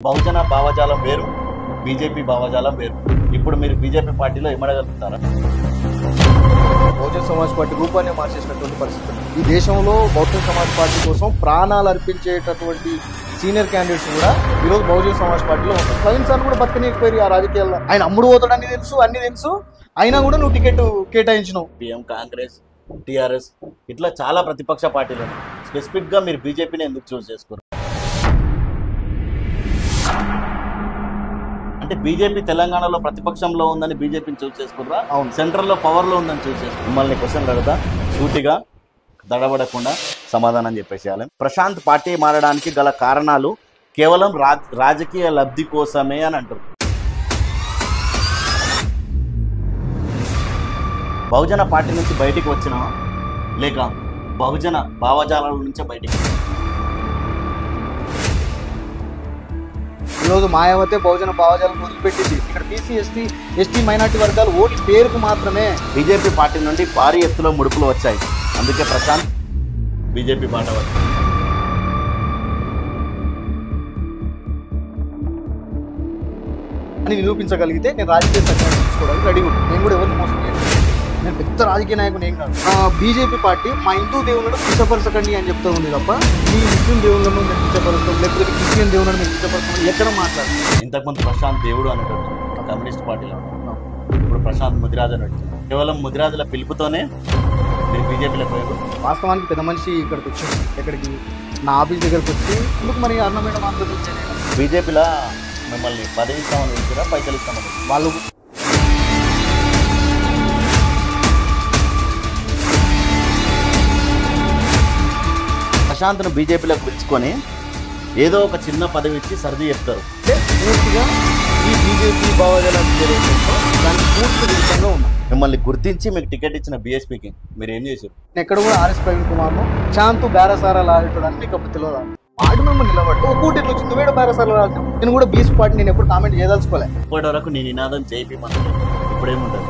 బహుజన భావజాలం వేరు, బీజేపీ భావజాలం వేరు. ఇప్పుడు మీరు బీజేపీ పార్టీలో ఇమ్మడగలుగుతారా? బహుజన సమాజ్ పార్టీ రూపాన్ని మార్చేసినటువంటి పరిస్థితి. ఈ దేశంలో బహుజన సమాజ్ పార్టీ కోసం ప్రాణాలు అర్పించేటటువంటి సీనియర్ క్యాండిడేట్స్ కూడా ఈరోజు బహుజన సమాజ్ పార్టీలో ఉంటారు. ప్రవీణ్ సార్ కూడా బతకనీకపోయారు ఆ రాజకీయాల్లో. ఆయన అమ్ముడు పోతాడు అన్ని తెలుసు, అయినా కూడా నువ్వు టికెట్ కేటాయించినావు. పిఎం, కాంగ్రెస్, టీఆర్ఎస్ ఇట్లా చాలా ప్రతిపక్ష పార్టీలు ఉన్నాయి. స్పెసిఫిక్గా మీరు బీజేపీని ఎందుకు చూస్ చేసుకోరు? అంటే బీజేపీ తెలంగాణలో ప్రతిపక్షంలో ఉందని బీజేపీని చూస్ చేసుకుర్రా? అవును. సెంట్రల్లో పవర్లో ఉందని చూస్ చేసుకున్నారు. మిమ్మల్ని క్వశ్చన్ అడుగుతా, సూటిగా దడబడకుండా సమాధానం చెప్పేసేయాలి. ప్రశాంత్ పార్టీ మారడానికి గల కారణాలు కేవలం రాజకీయ లబ్ధి కోసమే అని అంటారు. బహుజన పార్టీ నుంచి బయటికి వచ్చినావా లేక బహుజన భావజాలాల నుంచే బయటికి? ఈరోజు మాయావతే బహుజన భావజాలం వదిలిపెట్టింది. ఇక్కడ బీసీ, ఎస్టీ మైనార్టీ వర్గాలు ఓటు పేరుకు మాత్రమే. బీజేపీ పార్టీ నుండి భారీ ఎత్తులో ముడుపులు వచ్చాయి. అందుకే ప్రశాంత్ బీజేపీ బాట వచ్చింది. అని నిరూపించగలిగితే నేను రాజకీయ సత్యాన్ని తీసుకోవడానికి రెడీ ఉంటాను. నేను కూడా ఎవరిని మోసం చేయను. నేను పెద్ద రాజకీయ నాయకుడు ఏం కాదు. బీజేపీ పార్టీ మా హిందూ దేవుళ్ళను కించపరచకండి అని చెప్తా ఉంది తప్ప ఈ ముస్లిం దేవుళ్ళను మేము కించపరుస్తాం, లేకపోతే క్రిస్టియన్ దేవుళ్ళను మేము కించపరుస్తాం ఎక్కడ మాట్లాడు. ఇంతకుముందు ప్రశాంత్ దేవుడు అనేటట్టు కమ్యూనిస్ట్ పార్టీలో, ఇప్పుడు ప్రశాంత్ ముదిరాజ్ అనేట్టు. కేవలం ముదిరాజుల పిలుపుతోనే మీరు బీజేపీలో పోయారు. వాస్తవానికి పెద్ద మనిషి ఇక్కడికి వచ్చి ఎక్కడికి నా ఆఫీస్ దగ్గరకు వచ్చి ఎందుకు మరి అన్నమైన మాత్రం బీజేపీలో మిమ్మల్ని పదవి ఇస్తామని తెలిసిరా, పైసలు ఇస్తామని? వాళ్ళు ప్రశాంత్ను బీజేపీలో పిలుచుకొని ఏదో ఒక చిన్న పదవి ఇచ్చి సర్ది చెప్తారు. పూర్తిగా ఈ బీజేపీ భావజాలకు దానికి పూర్తి విరుద్ధంగా ఉన్నాం. మిమ్మల్ని గుర్తించి మీకు టికెట్ ఇచ్చిన బీఎస్పీకి మీరు ఏం చేశారు? ఎక్కడ కూడా ఆర్ఎస్ ప్రవీణ్ కుమార్ను శాంతు బేరసారా లాగేటాడు అని నీకు అప్పుడు తెలియదు. వాడు మిమ్మల్ని నిలబడి ఒక కూటి ఇట్లా వచ్చింది, వేడు బేరసారా లాగా. నేను కూడా బీఎస్పీ పార్టీ నేను ఎప్పుడు కామెంట్ చేయదలుచుకోలే. ఇప్పటి వరకు నీ నినాదం జైపీ మంత్రి, ఇప్పుడేముంటుంది?